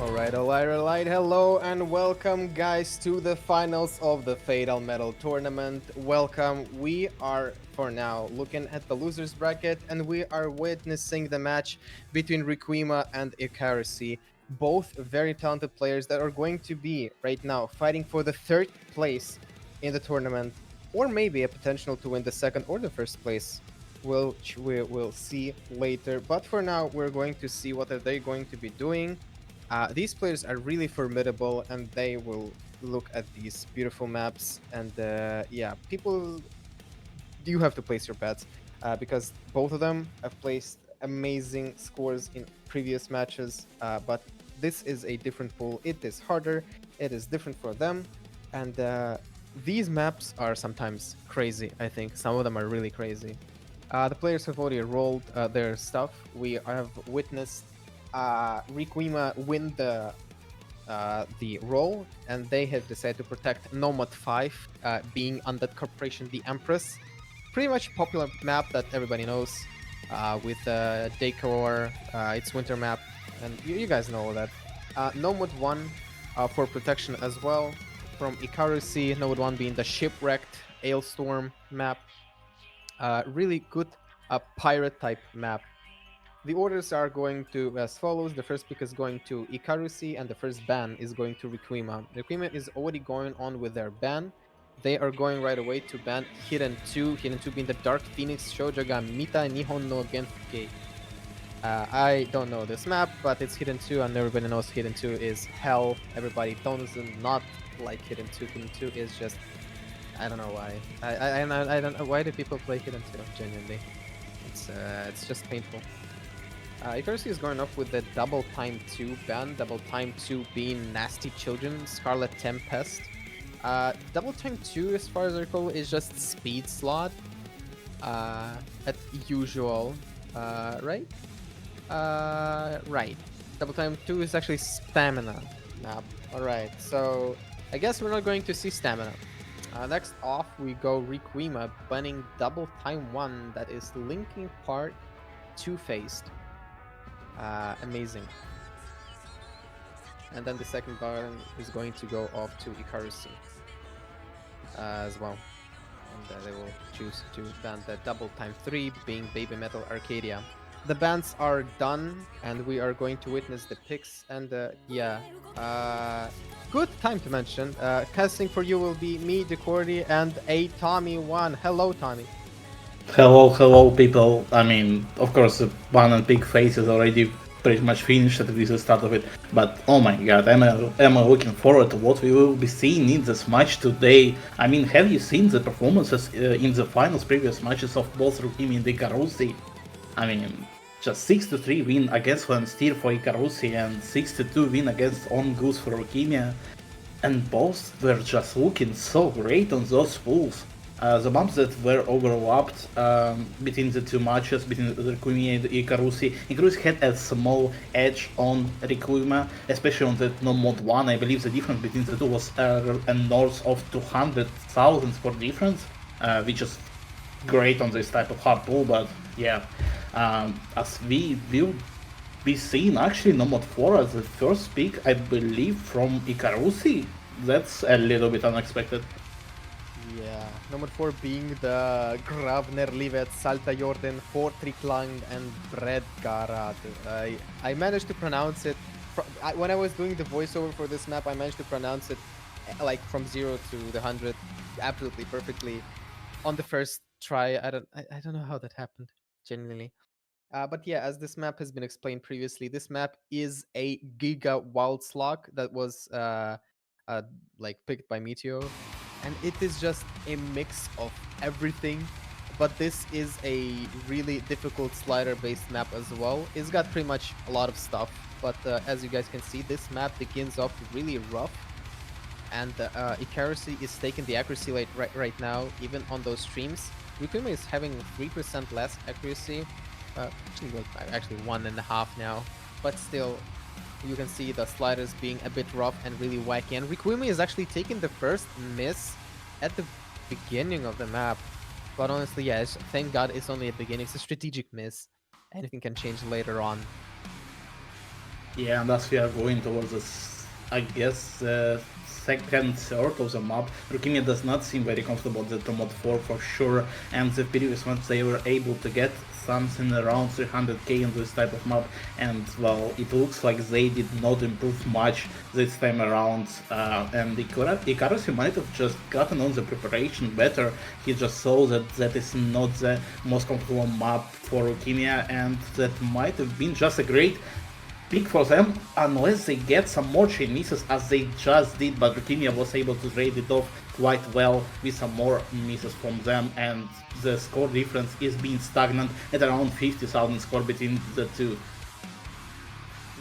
Alright. Hello and welcome, guys, to the finals of the Fatal Metal Tournament. Welcome. We are, for now, looking at the losers bracket, and we are witnessing the match between Rikuima and Icarussy. Both very talented players that are going to be, right now, fighting for the third place in the tournament, or maybe a potential to win the second or the first place. We'll see later. But for now, we're going to see what are they going to be doing. These players are really formidable, and they will look at these beautiful maps. And yeah, people, you have to place your bets because both of them have placed amazing scores in previous matches. But this is a different pool. It is harder. It is different for them, and these maps are sometimes crazy. I think some of them are really crazy. The players have already rolled their stuff. We have witnessed Rikuima win the roll, and they have decided to protect Nomad 5, being on that corporation, the Empress. Pretty much popular map that everybody knows, with Decor, its winter map, and you guys know all that. Nomad 1 for protection as well from Icarussy, Nomad 1 being the shipwrecked Ailstorm map. Really good pirate type map. The orders are going to as follows. The first pick is going to Icarussy, and the first ban is going to Rikuima. Rikuima is already going on with their ban. They are going right away to ban Hidden 2. Hidden 2 being the Dark Phoenix Shoujo ga Mita Nihon no Genfuke. I don't know this map, but it's Hidden 2, and everybody knows Hidden 2 is hell. Everybody does not like Hidden 2. Hidden 2 is just... I don't know why. I don't know why do people play Hidden 2, genuinely. It's just painful. Icarussy is going up with the Double Time 2 ban. Double Time 2 being Nasty Children, Scarlet Tempest. Double Time 2, as far as I recall, is just Speed Slot. At usual, right? Right. Double Time 2 is actually Stamina map. Alright, so I guess we're not going to see Stamina. Next off, we go Rikuima banning Double Time 1, that is Linking Part Two-Faced. Amazing. And then the second ban is going to go off to Icarussy as well. And they will choose to ban the Double Time 3, being Baby Metal Arcadia. The bans are done, and we are going to witness the picks. And yeah, good time to mention. Casting for you will be me, Decordy, and a Tommy1. Hello, Tommy. Hello, people. I mean, of course, the one and big face is already pretty much finished at least the start of it. But oh my god, am I looking forward to what we will be seeing in this match today. I mean, have you seen the performances in the finals, previous matches of both Rikuima and Icarussy? I mean, just 6-3 win against Steer for Icarussy and 6-2 win against On Goose for Rikuima. And both were just looking so great on those pools. The maps that were overlapped between the two matches, between Rikuima and Icarussy. Icarussy had a small edge on Rikuima, especially on the Nomad 1. I believe the difference between the two was a north of 200,000 for difference, which is great on this type of hard pool, but yeah. As we will be seeing actually Nomad 4 as the first pick, I believe, from Icarussy. That's a little bit unexpected. Yeah, Nomad 4 being the Gravner Livet, Salta Jordan, Fortriklang, and Bredgarad. I managed to pronounce it. When I was doing the voiceover for this map, I managed to pronounce it like from 0 to the 100 absolutely perfectly on the first try. I don't know how that happened, genuinely. But yeah, as this map has been explained previously, this map is a Giga Wild Slug that was like picked by Meteo, and it is just a mix of everything but this is a really difficult slider-based map as well. It's got pretty much a lot of stuff, but as you guys can see, this map begins off really rough, and Icarussy is taking the accuracy rate right now, even on those streams. Rikuima is having 3% less accuracy, actually, like, actually 1.5 now, but still, you can see the sliders being a bit rough and really wacky. And Rikuima is actually taking the first miss at the beginning of the map. But honestly, yeah, thank God it's only a beginning. It's a strategic miss. Anything can change later on. Yeah, and as we are going towards this, I guess, second third of the map, Rikuima does not seem very comfortable with the mod 4 for sure, and the previous ones they were able to get something around 300k in this type of map, and well, it looks like they did not improve much this time around, and Icarussy might have just gotten on the preparation better. He just saw that that is not the most comfortable map for Rikuima, and that might have been just a great pick for them unless they get some more chain misses as they just did, but Rikuima was able to trade it off quite well with some more misses from them, and the score difference is being stagnant at around 50,000 score between the two.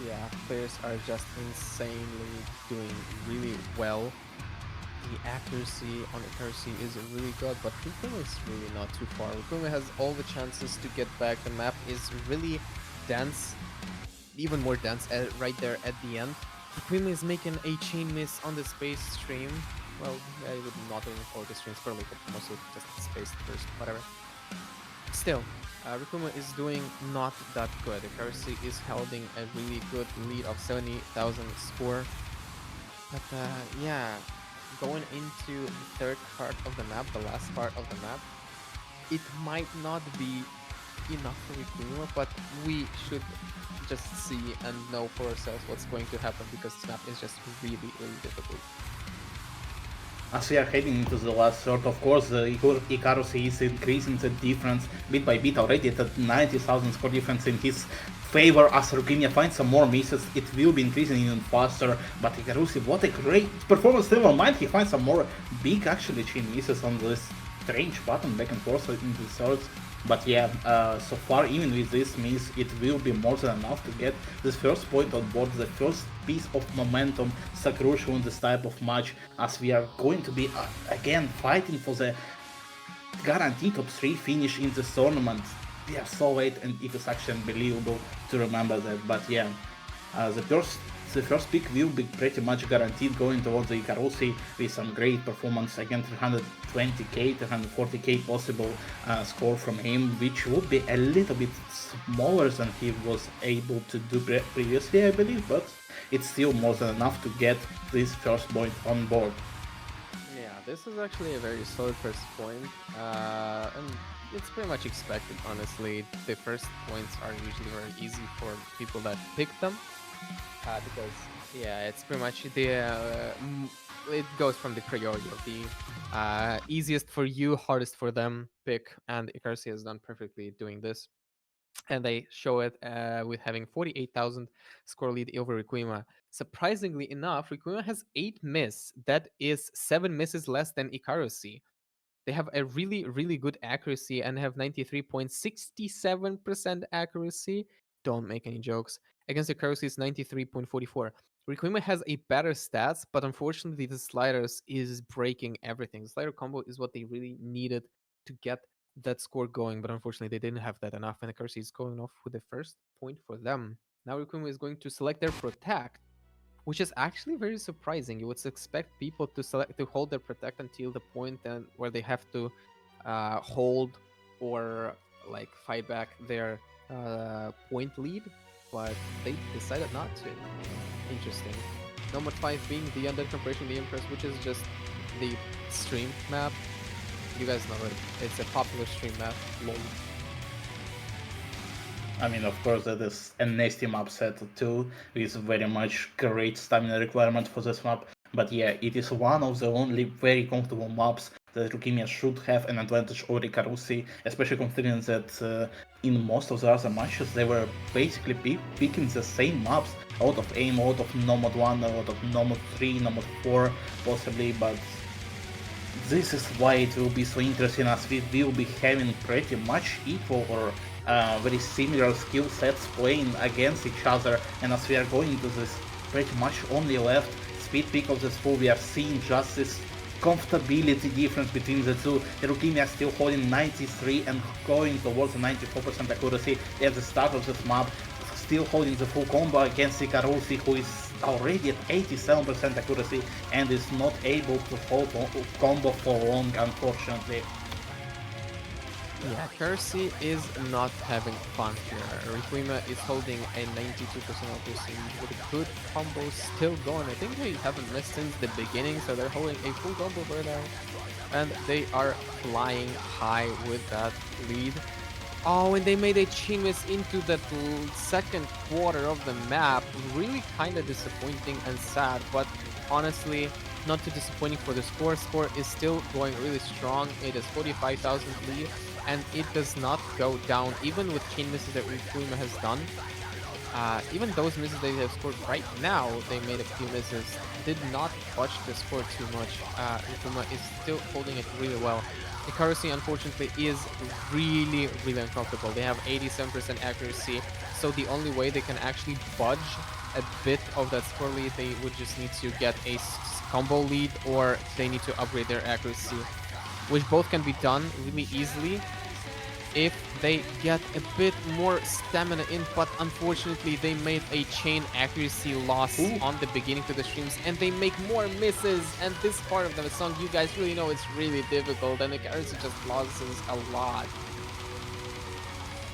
Yeah, players are just insanely doing really well. The accuracy on Icarussy is really good, but Rikuima is really not too far. Rikuima has all the chances to get back. The map is really dense, even more dense right there at the end. Rikuima is making a chain miss on the space stream. Well, I would not even call it a stream, it's probably mostly just space first, whatever. Still, Rikuima is doing not that good. Icarussy is holding a really good lead of 70,000 score. But yeah, going into the third part of the map, the last part of the map, it might not be enough for Rikuima, but we should just see and know for ourselves what's going to happen, because this map is just really, really difficult. As we are heading into the last third, of course, Icarussy is increasing the difference bit by bit already at 90,000 score difference in his favor. As Rikuima finds some more misses, it will be increasing even faster. But Icarussy, what a great performance, never mind, he finds some more big actually chain misses on this strange button back and forth in the thirds. But yeah, so far, even with this miss, it will be more than enough to get this first point on board, the first piece of momentum so crucial in this type of match, as we are going to be, again, fighting for the guaranteed top 3 finish in this tournament. We are so late, and it is actually unbelievable to remember that. But yeah, the first pick will be pretty much guaranteed going towards the Icarussy with some great performance, again 320k, 340k possible score from him, which would be a little bit smaller than he was able to do previously, I believe, but it's still more than enough to get this first point on board. Yeah, this is actually a very solid first point, and it's pretty much expected, honestly. The first points are usually very easy for people that pick them. Because yeah, it's pretty much it goes from the priority of the easiest for you, hardest for them pick, and Icarussy has done perfectly doing this, and they show it with having 48,000 score lead over Rikuima. Surprisingly enough, Rikuima has 8 miss. That is 7 misses less than Icarussy. They have a really, really good accuracy and have 93.67% accuracy. Don't make any jokes. Against the Icarussy is 93.44. Rikuima has a better stats, but unfortunately the sliders is breaking everything. The slider combo is what they really needed to get that score going, but unfortunately they didn't have that enough, and Icarussy is going off with the first point for them. Now Rikuima is going to select their protect, which is actually very surprising. You would expect people to hold their protect until the point where they have to hold or like fight back their point lead, but they decided not to. Interesting. Nomad 5 being the Undead Corporation, the Empress, which is just the stream map. You guys know it. It's a popular stream map. Lol. I mean, of course, that is a nasty map set too, with very much great stamina requirement for this map. But yeah, it is one of the only very comfortable maps that Rikuima should have an advantage over Icarussy, especially considering that in most of the other matches they were basically picking the same maps out of AIM, out of Nomad 1, out of Nomad 3, Nomad 4 possibly, but This is why it will be so interesting, as we will be having pretty much equal or very similar skill sets playing against each other, and as we are going to this pretty much only left speed peak of this pool, we are seeing just this comfortability difference between the two. Rikuima still holding 93 and going towards a 94% accuracy at the start of this map, still holding the full combo against Icarussy, who is already at 87% accuracy and is not able to hold combo for long, unfortunately. Yeah, Icarussy is not having fun here. Rikuima is holding a 92% accuracy with a good combo still going. I think they haven't missed since the beginning, so they're holding a full combo right now. And they are flying high with that lead. Oh, and they made a chain miss into that second quarter of the map. Really kind of disappointing and sad, but honestly, not too disappointing for the score. Score is still going really strong. It is 45,000 lead, and it does not go down, even with chain misses that Rikuima has done. Even those misses they have scored right now, they made a few misses, did not touch the score too much. Rikuma is still holding it really well. Icarussy, unfortunately, is really uncomfortable. They have 87% accuracy, so the only way they can actually budge a bit of that score lead, they would just need to get a combo lead, or they need to upgrade their accuracy, which both can be done really easily if they get a bit more stamina in, but unfortunately they made a chain accuracy loss Ooh. on the beginning to the streams, and they make more misses, and this part of the song, you guys really know it's really difficult, and Icarussy just loses a lot.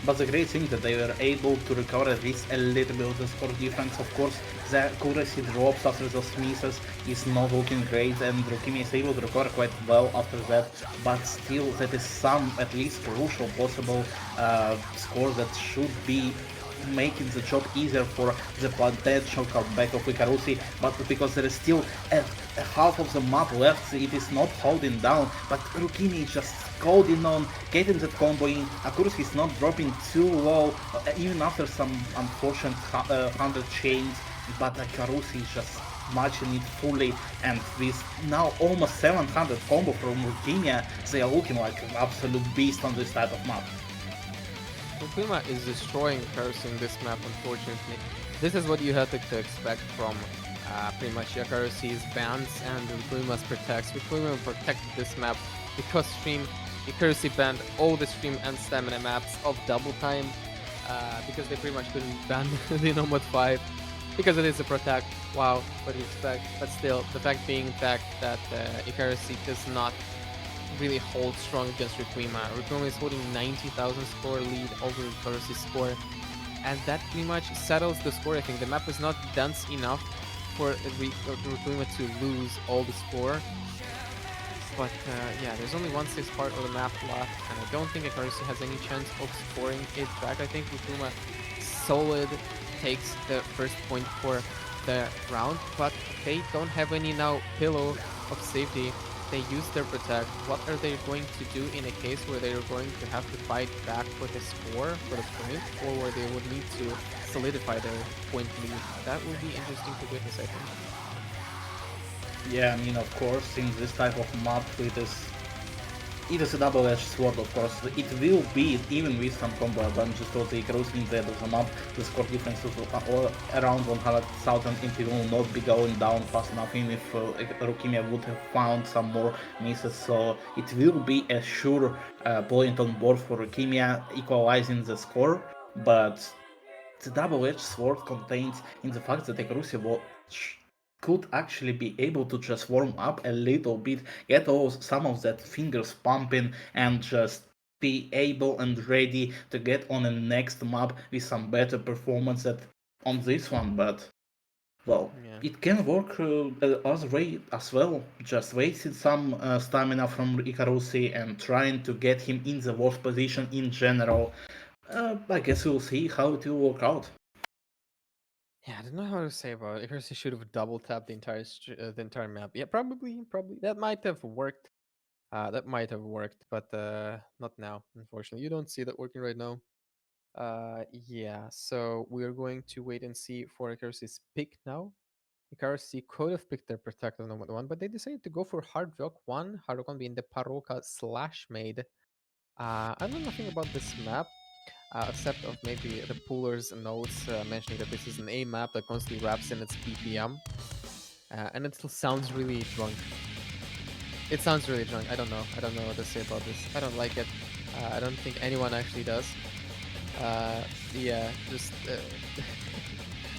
But the great thing that they were able to recover at least a little bit of the score difference. Of course, the accuracy drops after those misses is not looking great, and Rukimi is able to recover quite well after that. But still, that is some at least crucial possible score that should be making the job easier for the potential comeback of Icarussy, but because there is still a half of the map left, it is not holding down, but Rukimi is just holding on, getting that combo in. Accuracy is not dropping too low, even after some unfortunate 100 chains, but Icarussy is just matching it fully, and with now almost 700 combo from Rukimi, they are looking like an absolute beast on this type of map. Rikuima is destroying Icarussy in this map, unfortunately. This is what you had to expect from pretty much Icarussy's bans and Rikuima's protects. Rikuima protected this map because stream Icarussy banned all the stream and stamina maps of double time because they pretty much couldn't ban the Nomad 5 because it is a protect. Wow, what do you expect? But still, the fact being the fact that Icarussy does not really hold strong against Rikuima. Rikuima is holding 90,000 score lead over Icarussy's score, and that pretty much settles the score. I think the map is not dense enough for Rikuima to lose all the score. But yeah, there's only 1/6 part of the map left, and I don't think Icarussy has any chance of scoring it back. I think Rikuima solid takes the first point for the round, but they don't have any now pillow of safety. They use their protect. What are they going to do in a case where they are going to have to fight back for the score, for the point, or where they would need to solidify their point lead? That will be interesting to witness, I think. Yeah, I mean, of course, in this type of map, it is a double-edged sword, of course. It will be, even with some combo advantages towards the Icarus in the end of the map, the score difference is around 100,000, it will not be going down fast enough, even if Rukimia would have found some more misses, so it will be a sure point on board for Rukimia, equalizing the score, but the double-edged sword contains in the fact that Icarussy could actually be able to just warm up a little bit, get some of that fingers pumping, and just be able and ready to get on the next map with some better performance than on this one. But well, Yeah. it can work as well. Just wasting some stamina from Icarussy and trying to get him in the worst position in general. I guess we'll see how it will work out. Yeah, I don't know how to say about it. Icarus should have double tapped the entire map. Yeah, probably that might have worked. That might have worked, but not now. Unfortunately, you don't see that working right now. Yeah. So we are going to wait and see for Icarus's pick now, Icarussy could have picked their Protective Nomad 1, but they decided to go for Hard Rock 1, Hard Rock 1 being the Paroka slash Maid. I know nothing about this map, except of maybe the pooler's notes mentioning that this is an A map that constantly wraps in its BPM, and it still sounds really drunk. It sounds really drunk. I don't know. I don't know what to say about this. I don't like it. I don't think anyone actually does. Yeah, just.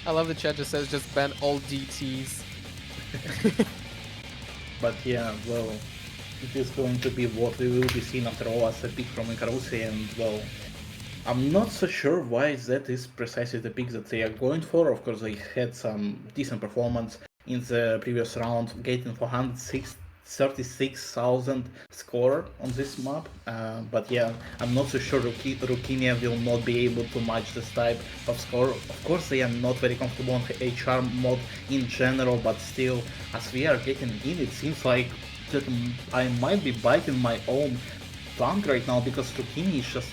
I love the chat just says just ban all DTs. But yeah, well, it is going to be what we will be seeing after all as a pick from Icarussy, and well, I'm not so sure why that is precisely the pick that they are going for. Of course, they had some decent performance in the previous round, getting 436,000 score on this map. But yeah, I'm not so sure Rikuima will not be able to match this type of score. Of course, they are not very comfortable on HR mod in general, but still, as we are getting in, it seems like that I might be biting my own tongue right now because Rikuima is just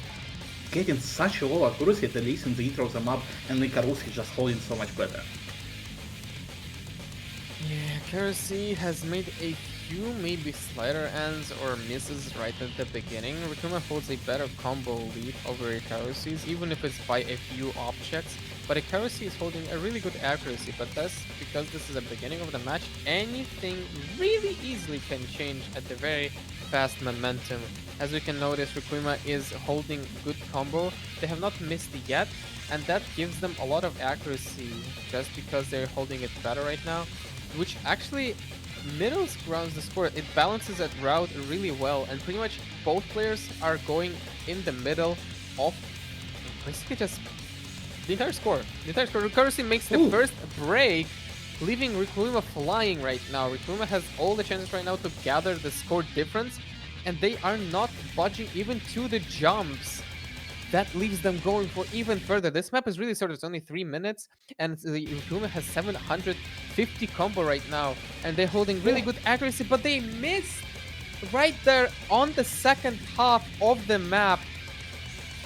getting such a low accuracy at least in the intro of the map, and Icarussy just holding so much better. Yeah, Icarussy has made a few maybe slider ends or misses right at the beginning. Rikuima holds a better combo lead over Icarussy's, even if it's by a few objects. But Icarussy is holding a really good accuracy, but that's because this is the beginning of the match. Anything really easily can change at the very fast momentum. As we can notice, Rikuima is holding good combo. They have not missed yet, and that gives them a lot of accuracy just because they're holding it better right now, which actually middle grounds the score. It balances that route really well, and pretty much both players are going in the middle of basically just the entire score. The entire score. Icarussy makes the first break, leaving Rikuima flying right now. Rikuima has all the chances right now to gather the score difference, and they are not budging even to the jumps. That leaves them going for even further. This map is really short. It's only 3 minutes, and the Rikuima has 750 combo right now, and they're holding really good accuracy, but they missed right there on the second half of the map.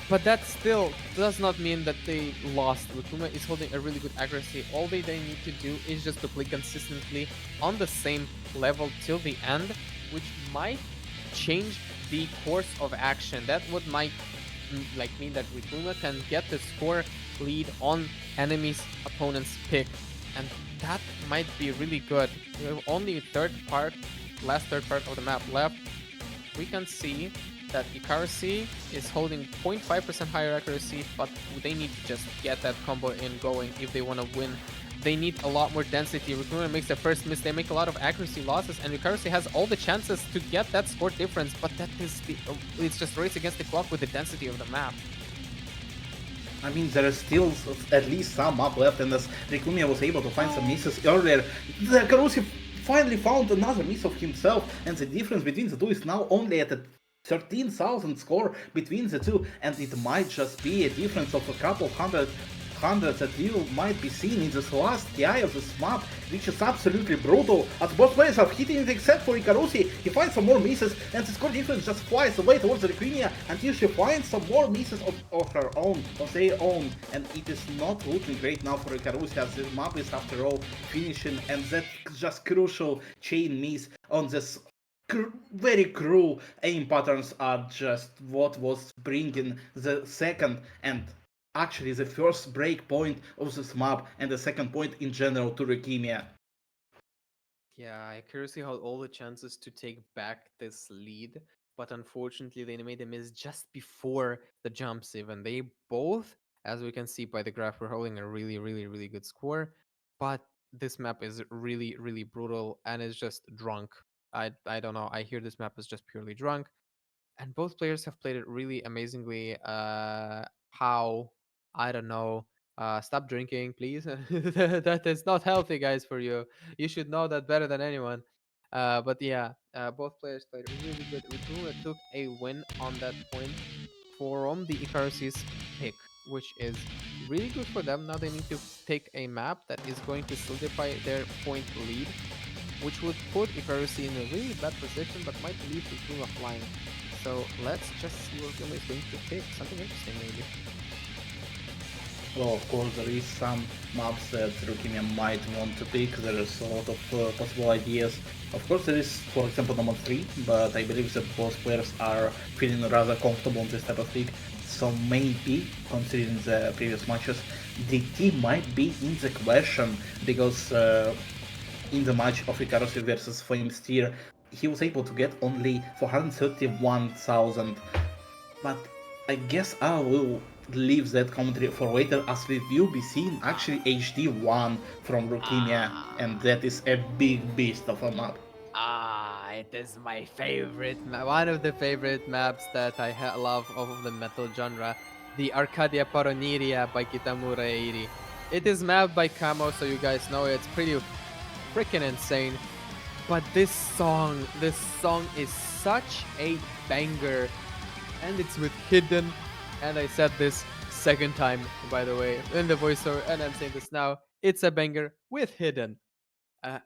But that still does not mean that they lost. Rikuima is holding a really good accuracy. All they need to do is just to play consistently on the same level till the end, which might change the course of action. That would might mean that Rikuima can get the score lead on enemy's opponent's pick, and that might be really good. We have only last third part of the map left. We can see that Icarussy is holding 0.5% higher accuracy, but they need to just get that combo in going if they want to win. They need a lot more density. Rikuima makes the first miss. They make a lot of accuracy losses, and Icarussy has all the chances to get that score difference, but that is it's just race against the clock with the density of the map. I mean, there is still at least some map left, and as Rikuima was able to find some misses earlier, the Icarussy finally found another miss of himself, and the difference between the two is now only at a 13,000 score between the two, and it might just be a difference of a couple hundreds that you might be seeing in this last TI of this map, which is absolutely brutal, as both players are hitting it except for Icarussy. He finds some more misses, and the score difference just flies away towards the Rikuima until she finds some more misses of her own, of their own, and it is not looking great now for Icarussy, as the map is after all finishing, and that just crucial chain miss on this very cruel aim patterns are just what was bringing the second and actually the first break point of this map and the second point in general to Rikuima. Yeah, Icarussy had all the chances to take back this lead, but unfortunately they made a miss just before the jumps even. They both, as we can see by the graph, were holding a really, really, really good score, but this map is really, really brutal and is just drunk. I don't know. I hear this map is just purely drunk, and both players have played it really amazingly. How I don't know. Stop drinking, please. That is not healthy, guys, for you. You should know that better than anyone. But yeah, both players played really good. Rikuima took a win on that point from the Icarus's pick, which is really good for them. Now they need to take a map that is going to solidify their point lead, which would put Icarussy in a really bad position, but might leave Rikuima flying. So let's just see what Rikuima is going to pick. Something interesting, maybe. Well, of course, there is some maps that Rukimia might want to pick. There is a lot of possible ideas. Of course, there is, for example, number 3, but I believe that both players are feeling rather comfortable in this type of league. So maybe, considering the previous matches, the team might be in the question because in the match of Icarussy versus Flamesteer, he was able to get only 431,000. But I guess I will leave that commentary for later, as we will be seeing actually HD1 from Rukimia, and Ah. that is a big beast of a map. It is my favorite, one of the favorite maps that I love of the metal genre, the Arcadia Paroniria by Kitamura Eiri. It is mapped by Kamo, so you guys know it's pretty freaking insane. But this song is such a banger, and it's with Hidden. And I said this second time, by the way, in the voiceover, and I'm saying this now. It's a banger with Hidden.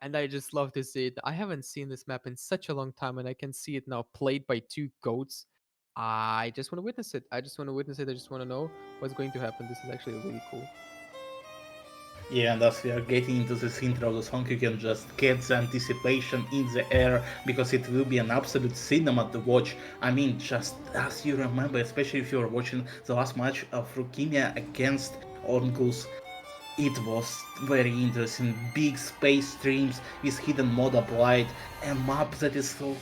And I just love to see it. I haven't seen this map in such a long time, and I can see it now played by two goats. I just want to witness it. I just want to witness it. I just want to know what's going to happen. This is actually really cool. Yeah, and as we are getting into this intro of the song, you can just get the anticipation in the air because it will be an absolute cinema to watch. I mean, just as you remember, especially if you are watching the last match of Rukimia against Orngus, it was very interesting. Big space streams with hidden mod applied, a map that is so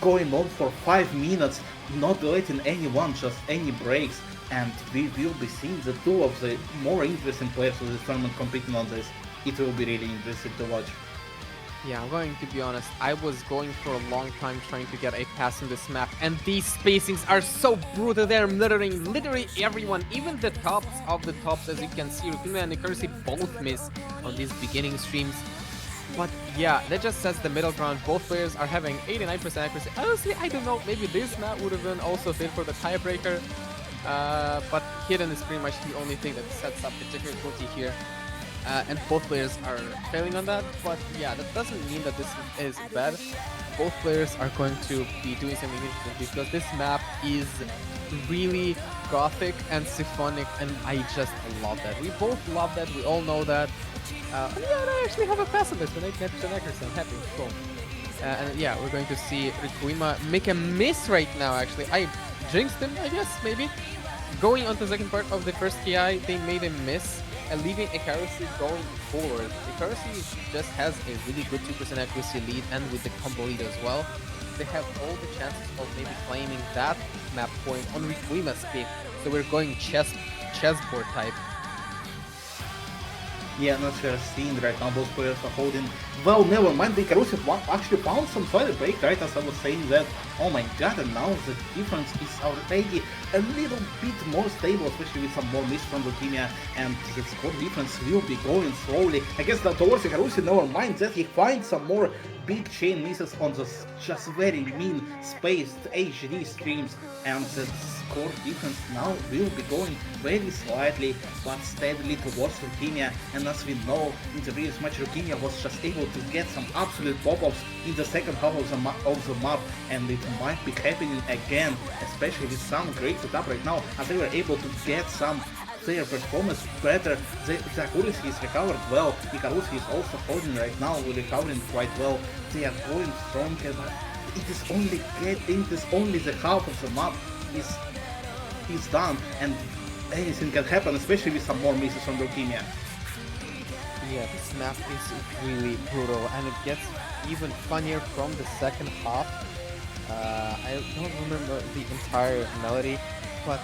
going on for 5 minutes, not letting anyone just any breaks. And we will be seeing the two of the more interesting players of this tournament competing on this. It will be really interesting to watch. Yeah, I'm going to be honest. I was going for a long time trying to get a pass in this map, and these spacings are so brutal. They're murdering literally everyone, even the tops of the tops. As you can see, Rikuima and Icarussy both miss on these beginning streams. But yeah, that just says the middle ground. Both players are having 89% accuracy. Honestly, I don't know. Maybe this map would have been also fit for the tiebreaker. But Hidden is pretty much the only thing that sets up the difficulty here. And both players are failing on that, but yeah, that doesn't mean that this is bad. Both players are going to be doing something interesting because this map is really gothic and symphonic, and I just love that. We both love that, we all know that. Yeah, and I actually have a pass on this when I get to Neckerson. Happy, cool. And yeah, we're going to see Rikuima make a miss right now, actually. I jinxed him, I guess, maybe. Going on to the second part of the first KI, they made a miss and leaving Icarussy going forward. Icarussy just has a really good 2% accuracy lead, and with the combo lead as well, they have all the chances of maybe claiming that map point on Rikuima's pick. So we're going chessboard type. Yeah, not sure seeing right now both players are holding. Well, never mind, the Icarussy actually found some slight break, right, as I was saying that, oh my god, and now the difference is already a little bit more stable, especially with some more miss from Rukimia, and the score difference will be going slowly. I guess that towards Icarussy, never mind that he finds some more big chain misses on the just very mean spaced HD streams, and the score difference now will be going very slightly but steadily towards Rukimia. And as we know, in the previous match, Rukimia was just able to get some absolute pop-ups in the second half of the map, and it might be happening again, especially with some great setup right now, as they were able to get some their performance better. The accuracy is recovered well. Icarussy is also holding right now, recovering quite well. They are going strong, but it is only the half of the map is done, and anything can happen, especially with some more misses from Leukemia. Yeah, this map is really brutal, and it gets even funnier from the second half. I don't remember the entire melody, but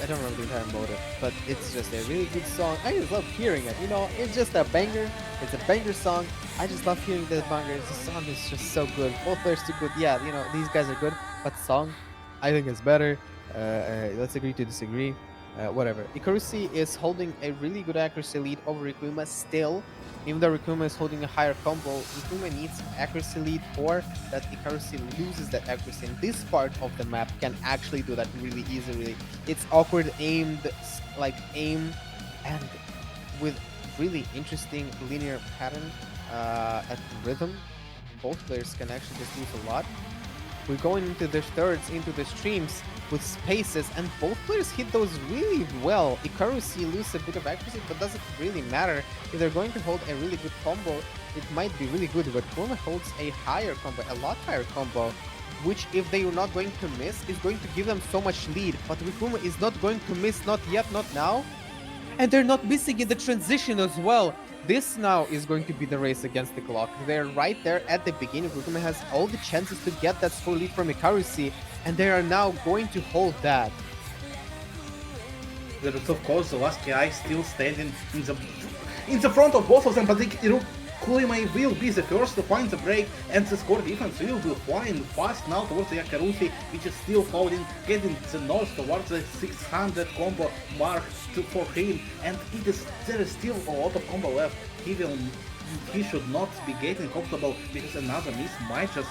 I don't remember the entire motive, but it's just a really good song. I just love hearing it. You know, it's just a banger. It's a banger song. I just love hearing the banger. The song is just so good. Both players too good. Yeah, you know, these guys are good, but the song, I think is better. Let's agree to disagree. Whatever. Icarussy is holding a really good accuracy lead over Rikuima still. Even though Rikuima is holding a higher combo, Rikuima needs accuracy lead, or that Icarussy loses that accuracy. And this part of the map can actually do that really easily. It's awkward aimed, like aim, and with really interesting linear pattern at rhythm. Both players can actually just lose a lot. We're going into the thirds, into the streams with spaces, and both players hit those really well. Icarussy loses a bit of accuracy, but doesn't really matter. If they're going to hold a really good combo, it might be really good, but Rikuima holds a higher combo, a lot higher combo, which if they are not going to miss, is going to give them so much lead. But Rikuima is not going to miss, not yet, not now. And they're not missing in the transition as well. This now is going to be the race against the clock. They're right there at the beginning. Rikuima has all the chances to get that score lead from Icarussy, and they are now going to hold that. There is of course the last guy still standing in the front of both of them, but Rikuima will be the first to find the break, and the score difference will be flying fast now towards the Icarussy, which is still holding, getting the north towards the 600 combo mark for him, and there is still a lot of combo left. He should not be getting comfortable, because another miss might just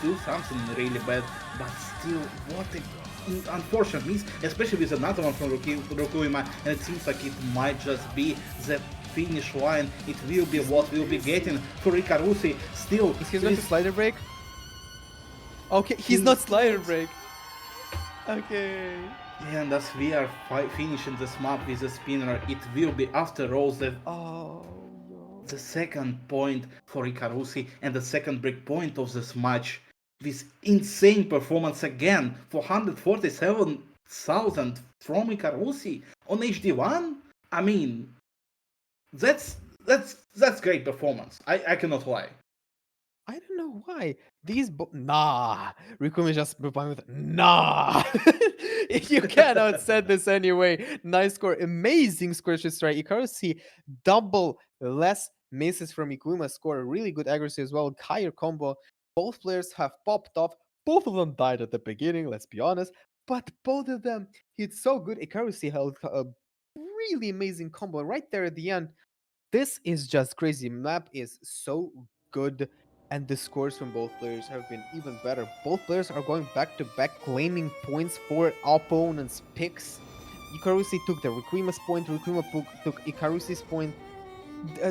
do something really bad, but still, what an unfortunate miss, especially with another one from Rikuima, and it seems like it might just be the finish line. It will be what we'll be getting for Icarussy. Still, is he going to slider break? Okay, he's not slider break. Okay. And as we are finishing this map with a spinner, it will be after all the second point for Icarussy and the second break point of this match. This insane performance again, 447,000 from Icarussy on HD1. I mean, that's great performance. I cannot lie. I don't know why. Rikuima just replying with nah. You cannot set this anyway. Nice score, amazing score to strike. Icarussy double less misses from Rikuima score. Really good accuracy as well. Higher combo. Both players have popped off. Both of them died at the beginning, let's be honest. But both of them hit so good. Icarussy held a really amazing combo right there at the end. This is just crazy. Map is so good, and the scores from both players have been even better. Both players are going back to back, claiming points for opponents' picks. Icarussy took the Rikuima's point, Rikuima took Icarussy's point.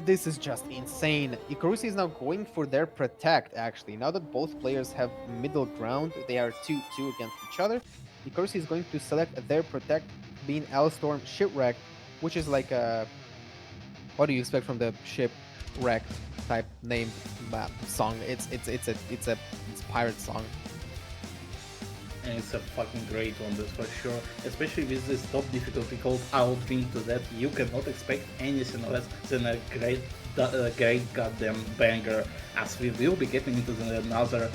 This is just insane. Icarussy is now going for their protect, actually. Now that both players have middle ground, they are 2-2 against each other. Icarussy is going to select their protect, being Elstorm Shipwreck, which is like a... What do you expect from the Shipwreck type name song? It's pirate song. And it's a fucking great one, that's for sure. Especially with this top difficulty called Outwing to that, you cannot expect anything less than a great goddamn banger. As we will be getting into another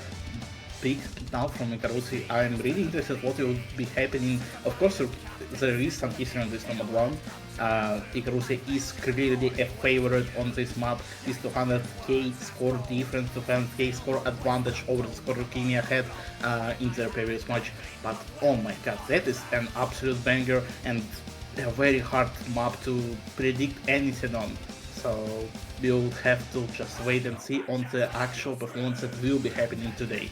pick now from Icarussy. I'm really interested what will be happening. Of course, there is some history on this number one. Icarussy is clearly a favorite on this map with 200k score difference, 200k score advantage over the score Rikuima had in their previous match. But oh my god, that is an absolute banger and a very hard map to predict anything on. So we'll have to just wait and see on the actual performance that will be happening today.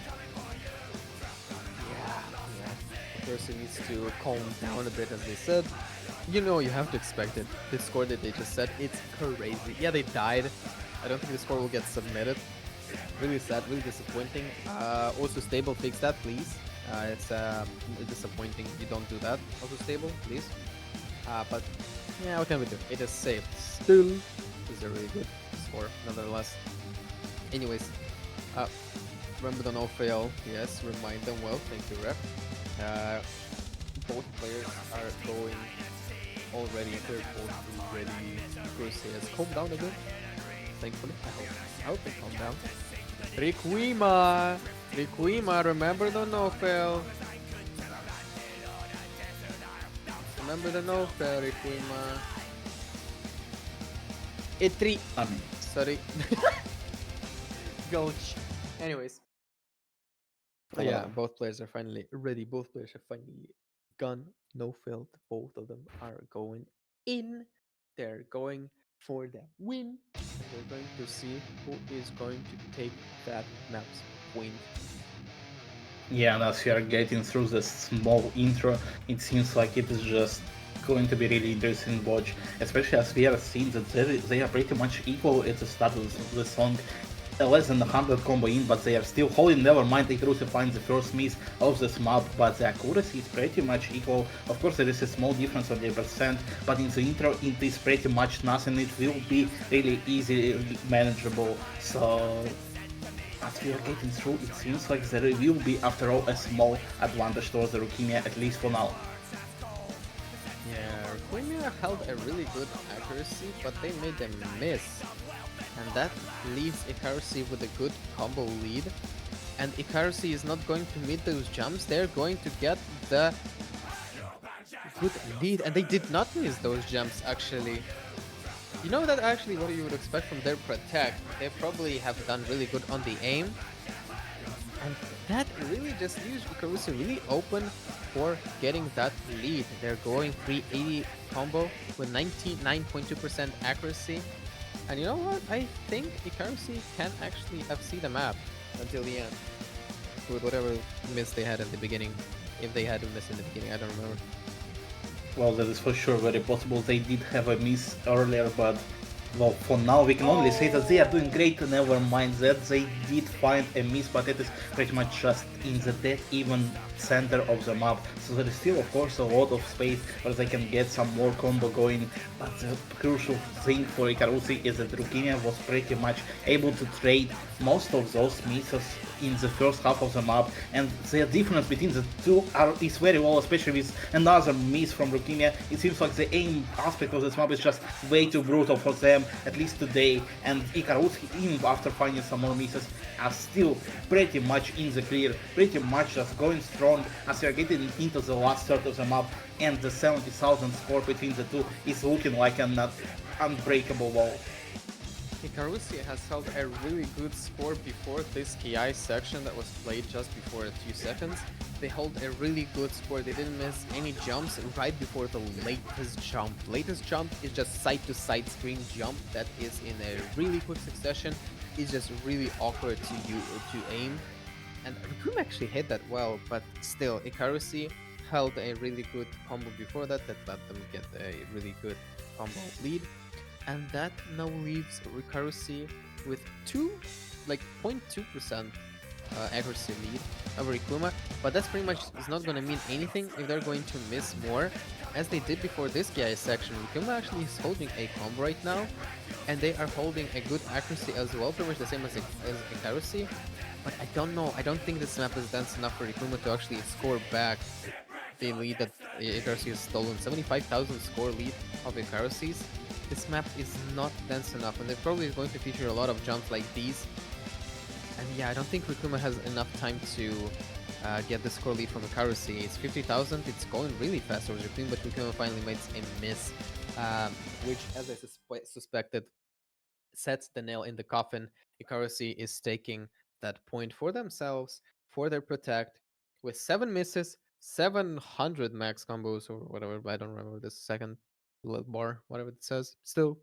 Person needs to calm down a bit, as they said. You know, you have to expect it. The score that they just set, it's crazy. Yeah, they died. I don't think the score will get submitted. Really sad, really disappointing. Also, Stable, fix that, please. It's disappointing you don't do that. Also, Stable, please. But yeah, what can we do? It is saved. Still, is a really good score, nonetheless. Anyways, remember the no fail. Yes, remind them well. Thank you, ref. Both players are going already. They're both ready. Icarussy has calmed down a bit. Thankfully, I hope they calm down. Rikuima, remember the no fail. Remember the no fail, Rikuima. E3. Sorry. Gulch. Anyways. Yeah, both players are finally ready. Both players have finally gone no failed. Both of them are going in. They're going for the win. And we're going to see who is going to take that map's win. Yeah, and as we are getting through the small intro, it seems like it is just going to be really interesting to watch, especially as we are seeing that they are pretty much equal at the start of the song. less than 100 combo in, but they are still holding. Never mind, Icarussy finds the first miss of this map, but the accuracy is pretty much equal. Of course, there is a small difference of the percent, but in the intro, it is pretty much nothing. It will be really easily manageable. So, as we are getting through, it seems like there will be, after all, a small advantage towards the Rikuima, at least for now. Yeah, Rikuima held a really good accuracy, but they made a miss. And that leaves Icarussy with a good combo lead. And Icarussy is not going to meet those jumps, they're going to get the good lead. And they did not miss those jumps, actually. You know that actually what you would expect from their protect. They probably have done really good on the aim. And that really just leaves Icarussy really open for getting that lead. They're going 380 combo with 99.2% accuracy. And you know what? I think Icarussy can actually FC the map until the end. With whatever miss they had at the beginning. If they had a miss in the beginning, I don't remember. Well, that is for sure very possible. They did have a miss earlier, but well, for now we can only say that they are doing great. Never mind that they did find a miss, but it is pretty much just in the dead even center of the map. So there is still, of course, a lot of space where they can get some more combo going. But the crucial thing for Icarussy is that Rikuima was pretty much able to trade most of those misses in the first half of the map, and the difference between the two is very low, especially with another miss from Rikuima. It seems like the aim aspect of this map is just way too brutal for them, at least today, and Icarussy, even after finding some more misses, are still pretty much in the clear, pretty much just going strong as we are getting into the last third of the map, and the 70,000 score between the two is looking like an unbreakable wall. Icarussy has held a really good score before this KI section that was played just before a few seconds. They hold a really good score. They didn't miss any jumps right before the latest jump. Latest jump is just side-to-side screen jump that is in a really quick succession. It's just really awkward to aim. And Rikuima actually hit that well, but still, Icarussy held a really good combo before that let them get a really good combo lead. And that now leaves Icarussy with 0.2% accuracy lead over Rikuima, but that's pretty much is not going to mean anything if they're going to miss more, as they did before this GI section. Rikuima actually is holding a combo right now, and they are holding a good accuracy as well, pretty much the same as Icarussy, but I don't know, I don't think this map is dense enough for Rikuima to actually score back the lead that Icarussy has stolen. 75,000 score lead of Icarussy's. This map is not dense enough, and they're probably going to feature a lot of jumps like these. And yeah, I don't think Rikuima has enough time to get the score lead from Icarussy. It's 50,000, it's going really fast over Rikuima, but Rikuima finally makes a miss, which, as I suspected, sets the nail in the coffin. Icarussy is taking that point for themselves, for their protect, with 7 misses, 700 max combos, or whatever, I don't remember this second little bar, whatever it says. Still,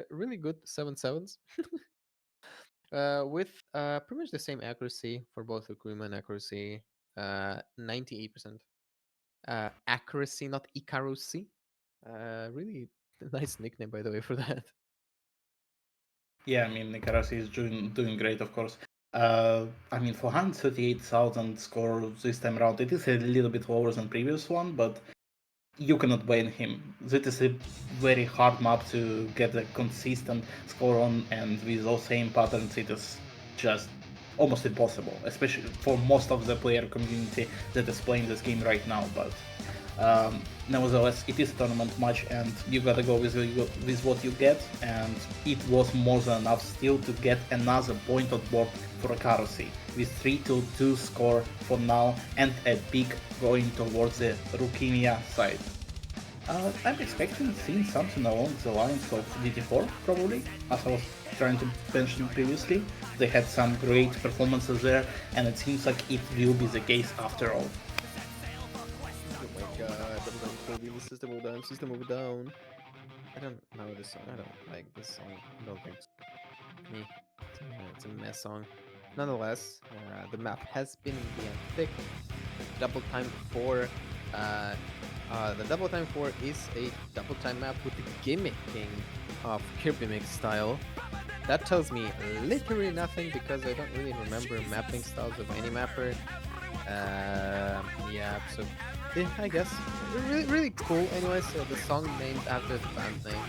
really good 7/7s. With pretty much the same accuracy for both Rikuima and Accuracy, 98%. Accuracy, not Icarussy. Really nice nickname, by the way, for that. Yeah, I mean, Icarussy is doing great, of course. I mean, for 138,000 score this time around, it is a little bit lower than previous one, but you cannot blame him. This is a very hard map to get a consistent score on, and with those same patterns, it is just almost impossible, especially for most of the player community that is playing this game right now. But nevertheless, it is a tournament match, and you gotta go with what you get, and it was more than enough still to get another point on board for Icarussy, with 3-2 score for now, and a pick going towards the Rikuima side. I'm expecting seeing something along the lines of DT4, probably, as I was trying to mention previously. They had some great performances there, and it seems like it will be the case after all. Oh my god, the system will down. I don't know this song, I don't like this song. I don't think it's me. It's a mess song. Nonetheless, the map has been in the end thick. Double time 4. The double time 4 is a double time map with the gimmicking of Kirby Mix style. that tells me literally nothing because I don't really remember mapping styles of any mapper. Yeah, so yeah, I guess really, really cool. Anyways, the song named after the band name.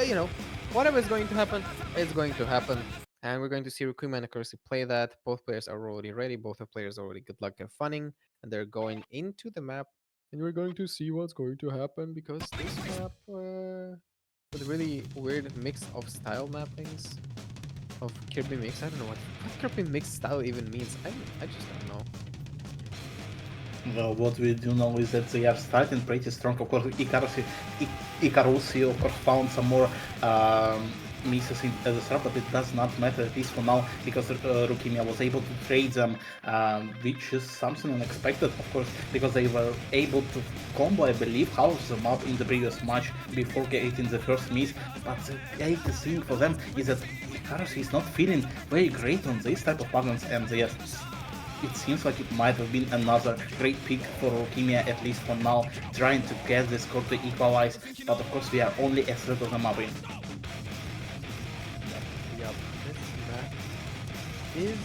You know, whatever is going to happen, it's going to happen. And we're going to see Rikuima and Icarussy play that. Both players are already ready. Both of players are already good luck and funning. And they're going into the map. And we're going to see what's going to happen because this map, with really weird mix of style mappings of Kirby Mix. I don't know what Kirby Mix style even means. I just don't know. Well, what we do know is that they are starting pretty strong. Of course, Icarussy, of course, found some more misses at the start, but it does not matter, at least for now, because Rikuima was able to trade them, which is something unexpected, of course, because they were able to combo, I believe, half the map in the previous match before getting the first miss. But the great thing for them is that Icarussy is not feeling very great on this type of patterns, and yes, it seems like it might have been another great pick for Rikuima, at least for now, trying to get the score to equalize, but of course we are only a third of the map in. Yup, this map is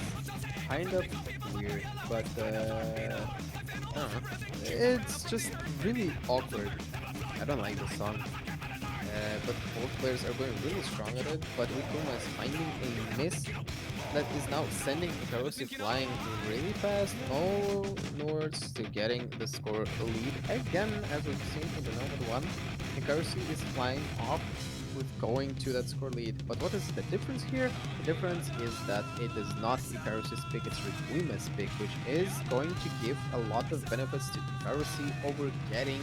kind of weird, but I don't know. It's just really awkward. I don't like this song. But both players are going really strong at it, but Rikuima is finding a miss that is now sending Icarussy flying really fast all north to getting the score lead again, as we've seen in the Nomad 1. Icarussy is flying off with going to that score lead. But what is the difference here? The difference is that it is not Icarussy's pick, it's Rikuima's pick, which is going to give a lot of benefits to Icarussy over getting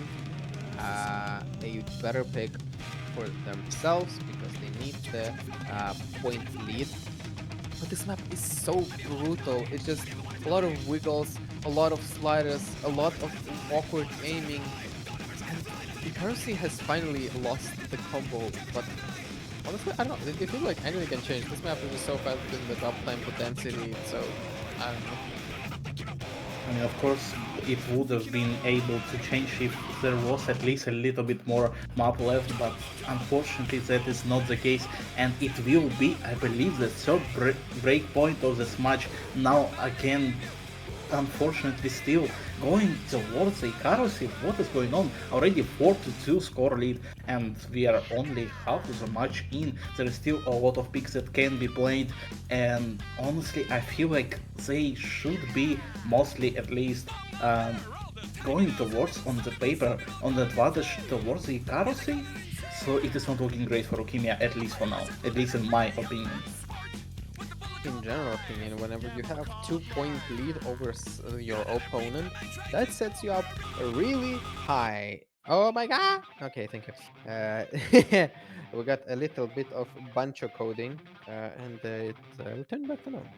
a better pick for themselves because they need the point lead. But this map is so brutal. It's just a lot of wiggles, a lot of sliders, a lot of awkward aiming. And Icarussy has finally lost the combo, but honestly, I don't know. It feels like anything can change. This map is just so fast in the drop time potentially, so I don't know. I mean, of course, it would have been able to change if there was at least a little bit more map left, but unfortunately that is not the case, and it will be, I believe, the third break point of this match. Now again, unfortunately, still going towards Icarussy. What is going on? Already 4-2 score lead, and we are only half of the match in. There is still a lot of picks that can be played, and honestly, I feel like they should be mostly, at least, going towards, on the paper, on the advantage towards Icarussy. So it is not looking great for Rikuima, at least for now, at least in my opinion. In general opinion, whenever you have 2-point lead over your opponent, that sets you up really high. Oh my god! Okay, thank you. We got a little bit of buncho coding, and it returned back to normal.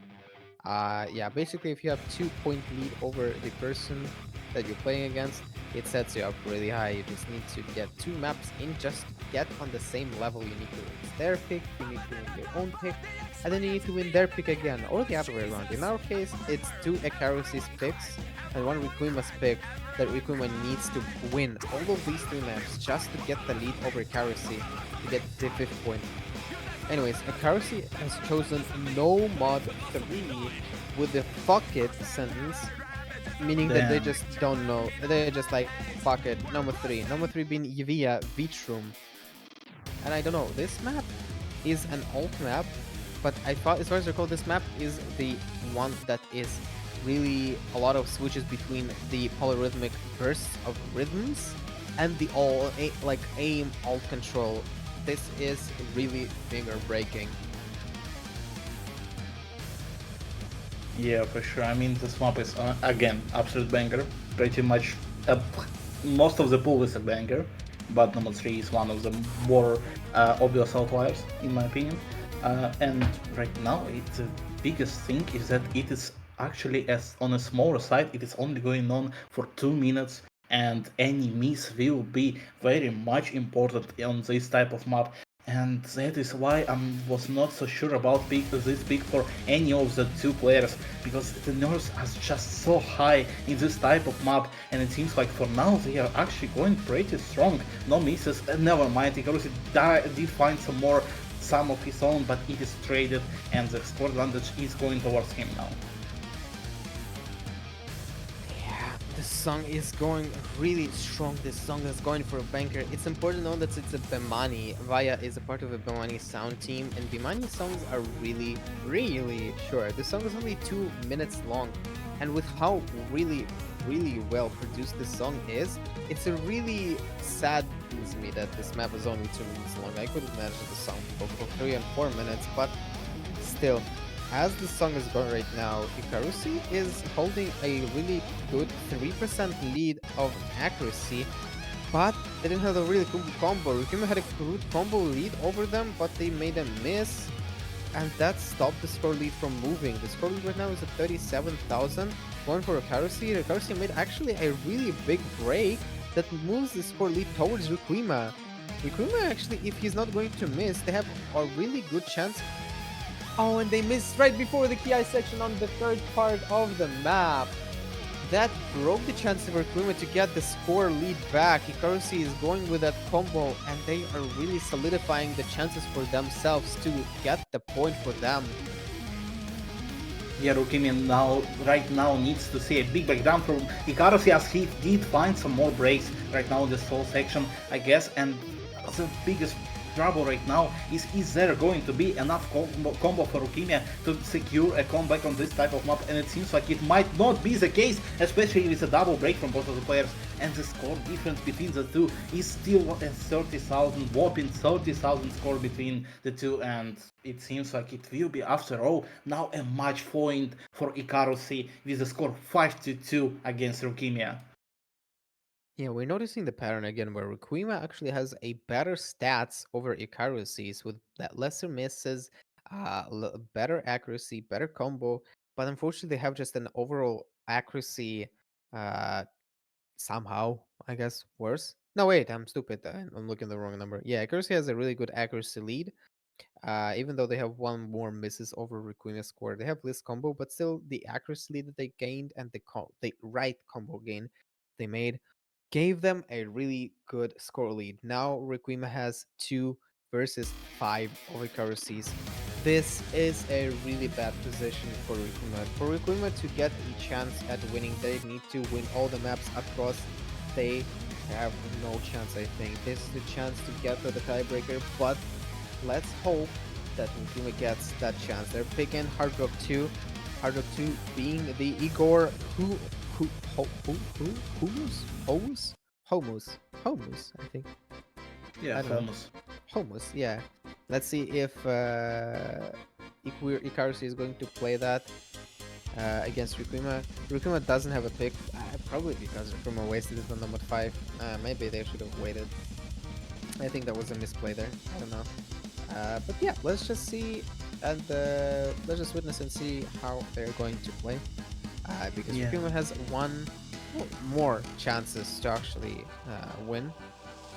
Yeah, basically, if you have 2-point lead over the person that you're playing against, it sets you up really high. You just need to get 2 maps in, just get on the same level. You need to win their pick, you need to win your own pick, and then you need to win their pick again, or the other way around. In our case, it's 2 Icarussy's picks and 1 Rikuima's pick that Rikuima needs to win all of these 3 maps just to get the lead over Icarussy to get the 5th point. Anyways, Icarussy has chosen no mod 3 with the fuck it sentence, meaning that they just don't know. They're just like, fuck it, number 3. Number 3 being Yevia Vitrum. And I don't know, this map is an alt map, but I thought, as far as I recall, this map is the one that is really a lot of switches between the polyrhythmic bursts of rhythms and the aim alt control. This is really finger breaking. Yeah, for sure. I mean, this map is, again, absolute banger. Pretty much, most of the pool is a banger, but number 3 is one of the more obvious outliers, in my opinion. And right now, the biggest thing is that it is actually, as on a smaller side, it is only going on for 2 minutes, and any miss will be very much important on this type of map. And that is why I was not so sure about this pick for any of the 2 players, because the nerves are just so high in this type of map, and it seems like for now they are actually going pretty strong. No misses, never mind, Icarussy did find some more some of his own, but it is traded, and the score advantage is going towards him now. Yeah, the song is going really strong. This song is going for a banker. It's important to know that it's a Bemani. Vaya is a part of a Bemani sound team, and Bemani songs are really, really short. The song is only 2 minutes long, and with how really well produced this song is, it's a really sad to me that this map is only 2 minutes long. I could imagine the song go for 3 and 4 minutes, but still, as the song is going right now, Icarussy is holding a really good 3% lead of accuracy, but they didn't have a really good combo. Rikuima had a good combo lead over them, but they made a miss, and that stopped the score lead from moving. The score lead right now is at 37,000, going for Icarussy. Icarussy made actually a really big break that moves the score lead towards Rikuima. Rikuima actually, if he's not going to miss, they have a really good chance. Oh, and they missed right before the KI section on the third part of the map. That broke the chance for Rikuima to get the score lead back. Icarussy is going with that combo, and they are really solidifying the chances for themselves to get the point for them. Yeah, Rikuima right now needs to see a big breakdown from Icarussy, as he did find some more breaks right now in the soul section, I guess, and the biggest trouble right now is there going to be enough combo for Rikuima to secure a comeback on this type of map, and it seems like it might not be the case, especially with a double break from both of the players, and the score difference between the two is still a 30,000, whopping 30,000 score between the two, and it seems like it will be, after all, now a match point for Icarussy with a score 5-2 against Rikuima. Yeah, we're noticing the pattern again where Rikuima actually has a better stats over Icarussy's with that lesser misses, better accuracy, better combo, but unfortunately they have just an overall accuracy uh, somehow, I guess, worse. No, wait, I'm stupid. I'm looking at the wrong number. Yeah, accuracy has a really good accuracy lead. Even though they have one more misses over Rikuima's score, they have less combo, but still the accuracy lead that they gained and the right combo gain they made gave them a really good score lead. Now Rikuima has 2 versus 5 over Icarussy's. This is a really bad position for Rikuima. For Rikuima to get a chance at winning, they need to win all the maps across. They have no chance, I think. This is the chance to get to the tiebreaker, but let's hope that Rikuima gets that chance. They're picking Hard Rock 2. Hard Rock 2 being the Igor Homus, I think. Yeah, I don't know. almost. Homus, yeah. Let's see if Icarussy is going to play that against Rikuima. Rikuima doesn't have a pick, probably because Rikuima wasted it on number 5. Maybe they should have waited. I think that was a misplay there. I don't know. But yeah, let's just see and let's just witness and see how they're going to play. Because Yeah. Rikuima has more chances to actually win,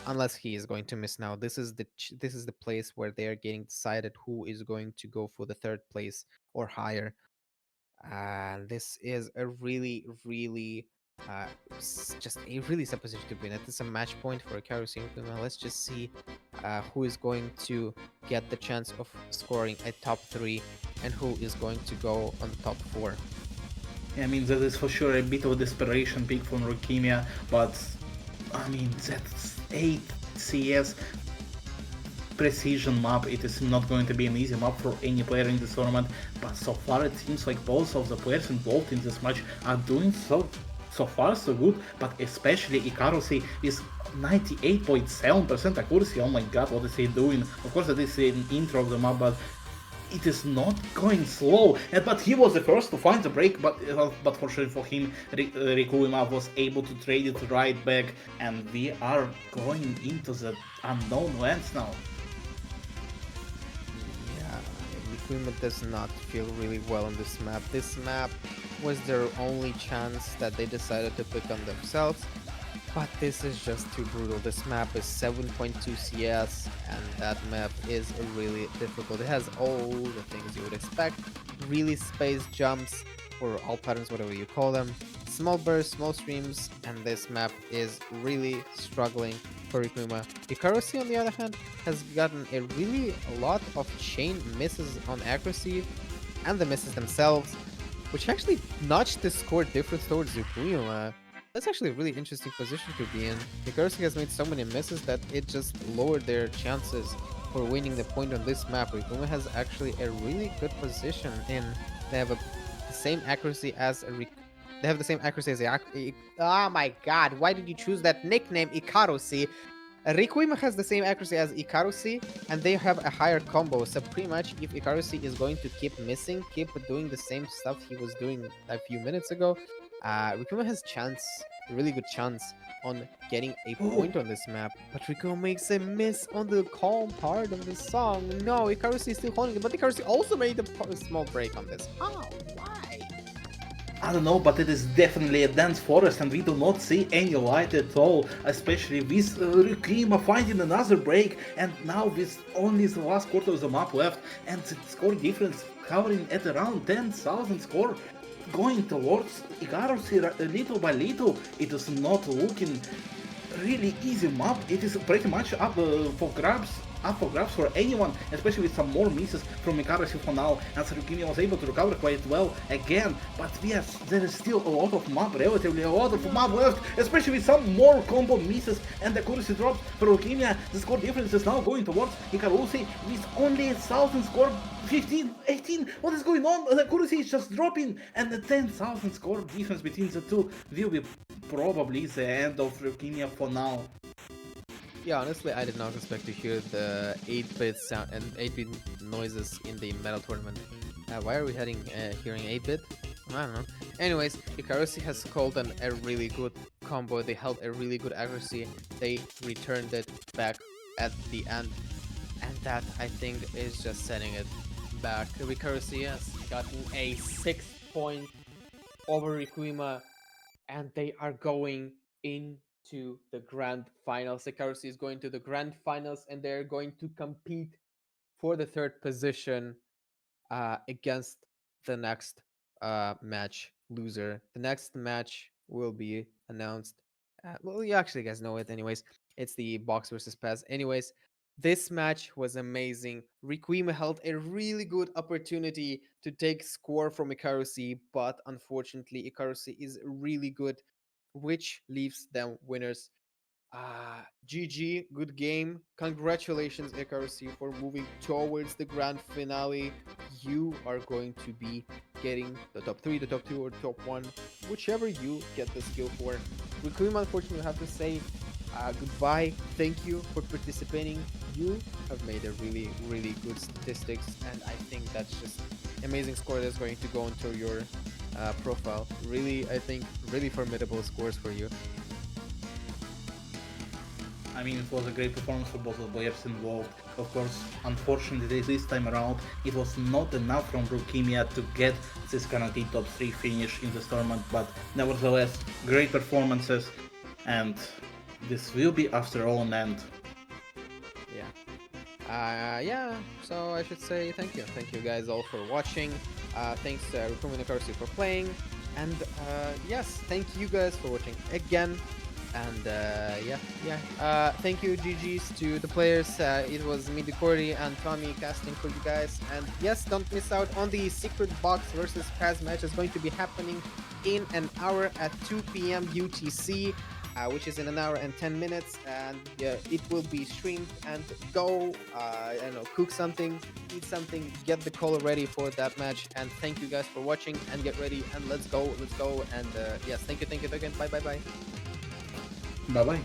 unless he is going to miss now. This is the place where they are getting decided who is going to go for the third place or higher. This is a really just a really sad position to be in. It is a match point for Icarussy and Rikuima. Let's just see who is going to get the chance of scoring a top 3 and who is going to go on the top 4. I mean, that is for sure a bit of a desperation pick from Rikuima, but I mean, that's 8 CS precision map. It is not going to be an easy map for any player in this tournament, but so far it seems like both of the players involved in this match are doing so far so good, but especially Icarussy is 98.7% accuracy. Oh my god, what is he doing? Of course that is an intro of the map, but it is not going slow, but he was the first to find the break, but fortunately for him, Rikuima was able to trade it right back, and we are going into the unknown lands now. Yeah, Rikuima does not feel really well on this map. This map was their only chance that they decided to pick on themselves, but this is just too brutal. This map is 7.2 CS, and that map is really difficult. It has all the things you would expect. Really spaced jumps, or all patterns, whatever you call them. Small bursts, small streams, and this map is really struggling for Rikuima. Icarussy, on the other hand, has gotten a lot of chain misses on accuracy and the misses themselves, which actually notched the score difference towards Rikuima. That's actually a really interesting position to be in. Icarussy has made so many misses that it just lowered their chances for winning the point on this map. Rikuima has actually a really good position in. They have the same accuracy as they have the same accuracy as oh my god, why did you choose that nickname Icarussy? Rikuima has the same accuracy as Icarussy, and they have a higher combo. So pretty much, if Icarussy is going to keep missing, keep doing the same stuff he was doing a few minutes ago, Rikuima has chance, a really good chance on getting a Oh, point on this map. But Rikuima makes a miss on the calm part of the song. No, Icarussy is still holding it, but Icarussy also made a small break on this. How? Why? I don't know, but it is definitely a dense forest and we do not see any light at all, especially with Rikuima finding another break, and now with only the last quarter of the map left and the score difference hovering at around 10,000 score, going towards Icarussy little by little. It is not looking really easy map. It is pretty much up for grabs for anyone, especially with some more misses from Icarussy for now, and Rikuima was able to recover quite well again, but yes, there is still a lot of map, relatively a lot of map left, especially with some more combo misses and accuracy drops for Rikuima. The score difference is now going towards Icarussy with only 1,000 score, 15, 18, what is going on? The accuracy is just dropping, and the 10,000 score difference between the two will be probably the end of Rikuima for now. Yeah, honestly, I did not expect to hear the 8-bit sound and 8-bit noises in the metal tournament. Why are we hearing 8-bit? I don't know. Anyways, Icarussy has called a really good combo. They held a really good accuracy. They returned it back at the end, and that I think is just setting it back. Icarussy has gotten a 6-point over Rikuima, and they are going into the grand finals. Icarussy is going to the grand finals, and they're going to compete for the third position against the next match loser. The next match will be announced. Well, you actually guys know it, anyways. It's the box versus pass. Anyways, this match was amazing. Rikuima held a really good opportunity to take score from Icarussy, but unfortunately, Icarussy is really good, which leaves them winners. GG, good game. Congratulations, Icarussy, for moving towards the grand finale. You are going to be getting the top 3, the top 2, or top 1, whichever you get the skill for. Rikuima, unfortunately, I have to say goodbye. Thank you for participating. You have made a really, really good statistics, and I think that's just amazing score that's going to go into your profile. Really, I think, really formidable scores for you. I mean, it was a great performance for both of the players involved. Of course, unfortunately, this time around, it was not enough from Rikuima to get this guaranteed top 3 finish in this tournament, but nevertheless, great performances, and this will be after all an end. Yeah. Yeah, so I should say thank you. Thank you guys all for watching. Thanks Rikuima and Icarussy for playing. And yes, thank you guys for watching again. And thank you GG's to the players. It was me, Decordy, and Tommy casting for you guys. And yes, don't miss out on the secret box versus Paz match. It's going to be happening in an hour at 2 p.m. UTC. Which is in an hour and 10 minutes, and it will be streamed. And go, I don't know, cook something, eat something, get the color ready for that match. And thank you guys for watching, and get ready, and let's go. And yes, thank you again. Bye. Bye bye.